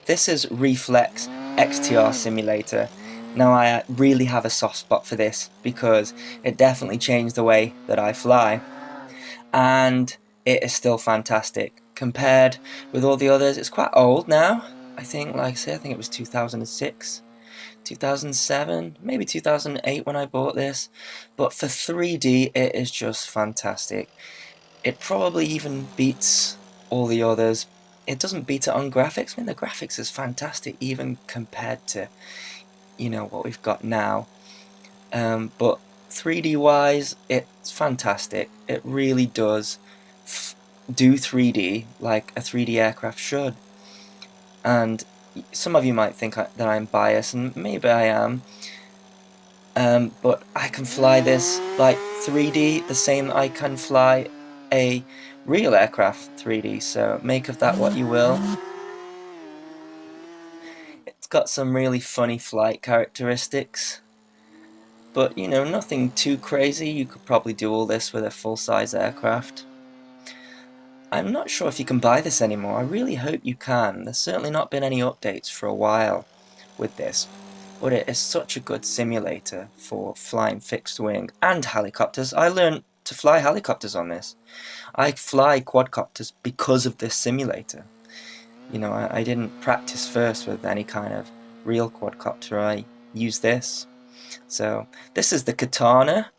this is Reflex XTR Simulator. Now I really have a soft spot for this because it definitely changed the way that I fly, and it is still fantastic. Compared with all the others, it's quite old now. I think, like I say, I think it was 2006, 2007, maybe 2008 when I bought this, but for 3D it is just fantastic. It probably even beats all the others. It doesn't beat it on graphics. I mean, the graphics is fantastic even compared to, you know, what we've got now. But 3D wise, it's fantastic. It really does do 3D like a 3D aircraft should. And some of you might think that I'm biased, and maybe I am, but I can fly this like 3D the same that I can fly a real aircraft 3D, so make of that what you will. It's got some really funny flight characteristics, but you know, nothing too crazy. You could probably do all this with a full-size aircraft. I'm not sure if you can buy this anymore. I really hope you can. There's certainly not been any updates for a while with this, but it is such a good simulator for flying fixed wing and helicopters. I learned to fly helicopters on this. I fly quadcopters because of this simulator. You know, I didn't practice first with any kind of real quadcopter. I used this. So this is the Katana,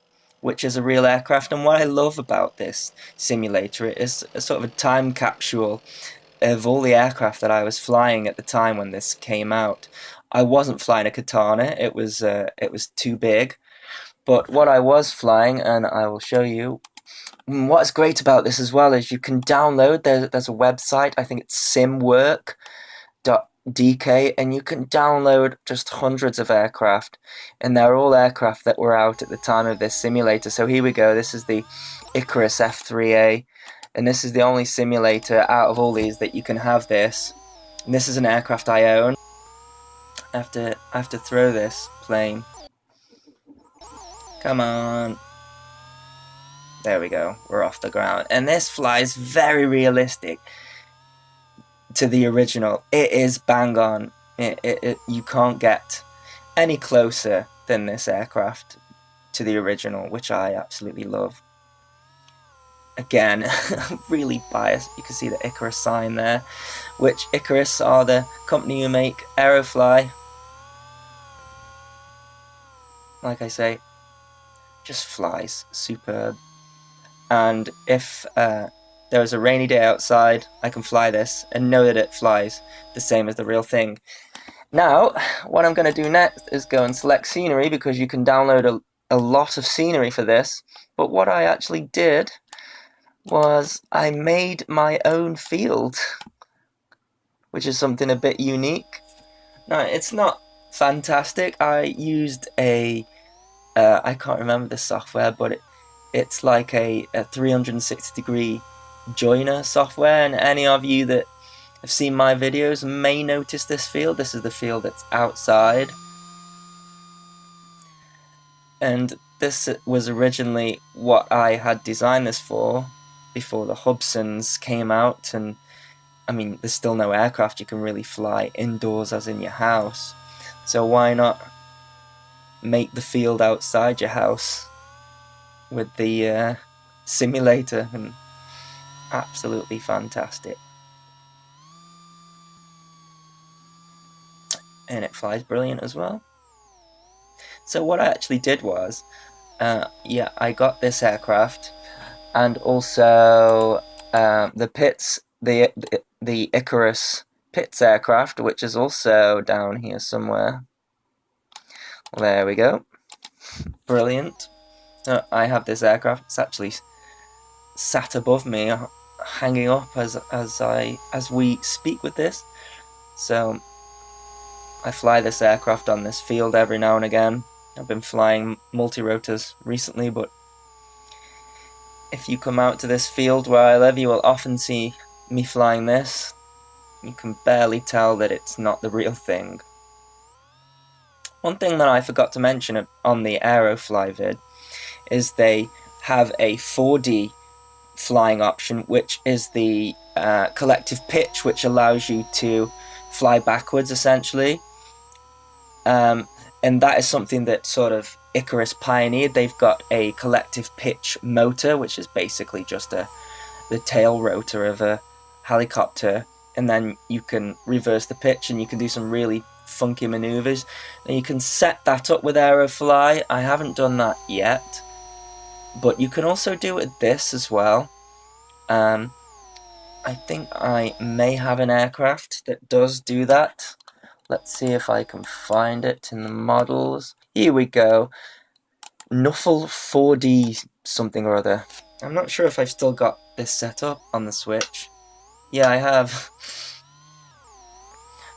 which is a real aircraft, and what I love about this simulator, it is a sort of a time capsule of all the aircraft that I was flying at the time when this came out. I wasn't flying a Katana, it was too big, but what I was flying, and I will show you. What's great about this as well is you can download, there's a website, I think it's simwork.dk, and you can download just hundreds of aircraft, and they're all aircraft that were out at the time of this simulator. So here we go, this is the Icarus F3a, and this is the only simulator out of all these that you can have this, and this is an aircraft I own. I have to throw this plane. Come on. There we go, we're off the ground. And this flies very realistic to the original. It is bang on. You can't get any closer than this aircraft to the original, which I absolutely love. Again, really biased. You can see the Icarus sign there, which Icarus are the company who make Aerofly. Like I say, just flies superb. And if there is a rainy day outside, I can fly this and know that it flies the same as the real thing. Now, what I'm going to do next is go and select scenery, because you can download a lot of scenery for this. But what I actually did was I made my own field, which is something a bit unique. Now, it's not fantastic. I used I can't remember the software, but it's like a 360-degree joiner software, and any of you that have seen my videos may notice this field. This is the field that's outside, and this was originally what I had designed this for before the Hubsons came out. And I mean, there's still no aircraft you can really fly indoors as in your house, so why not make the field outside your house with the simulator? And absolutely fantastic, and it flies brilliant as well. So what I actually did was, yeah, I got this aircraft, and also the Pitts, the Icarus Pitts aircraft, which is also down here somewhere. There we go, brilliant. I have this aircraft. It's actually sat above me, hanging up as we speak with this. So I fly this aircraft on this field every now and again. I've been flying multi-rotors recently, but if you come out to this field where I live, you will often see me flying this. You can barely tell that it's not the real thing. One thing that I forgot to mention on the Aerofly vid is they have a 4D flying option, which is the collective pitch, which allows you to fly backwards essentially. And that is something that sort of Icarus pioneered. They've got a collective pitch motor, which is basically just the tail rotor of a helicopter, and then you can reverse the pitch and you can do some really funky maneuvers. And you can set that up with Aerofly. I haven't done that yet, but you can also do it with this as well. I think I may have an aircraft that does do that. Let's see if I can find it in the models. Here we go. Nuffle 4D something or other. I'm not sure if I've still got this set up on the Switch. Yeah, I have.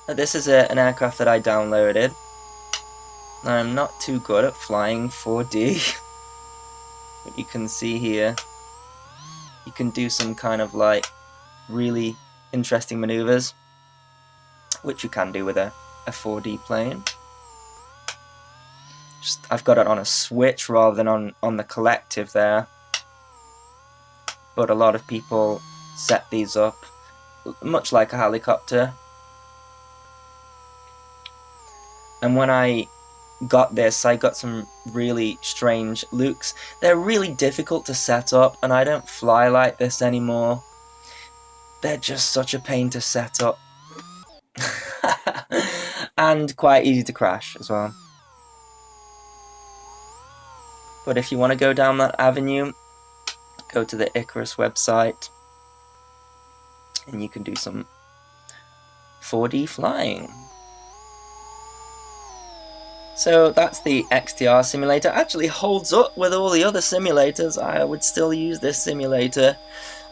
This is an aircraft that I downloaded. I'm not too good at flying 4D. But you can see here, you can do some kind of like really interesting maneuvers, which you can do with a 4D plane. I've got it on a Switch rather than on the collective there, but a lot of people set these up much like a helicopter. And when I got this, I got some really strange looks. They're really difficult to set up, and I don't fly like this anymore. They're just such a pain to set up. And quite easy to crash as well. But if you want to go down that avenue, go to the Icarus website and you can do some 4D flying. So that's the XTR simulator. Actually holds up with all the other simulators. I would still use this simulator.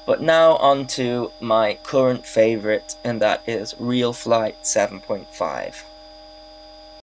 But now on to my current favourite, and that is Reflux 7.5.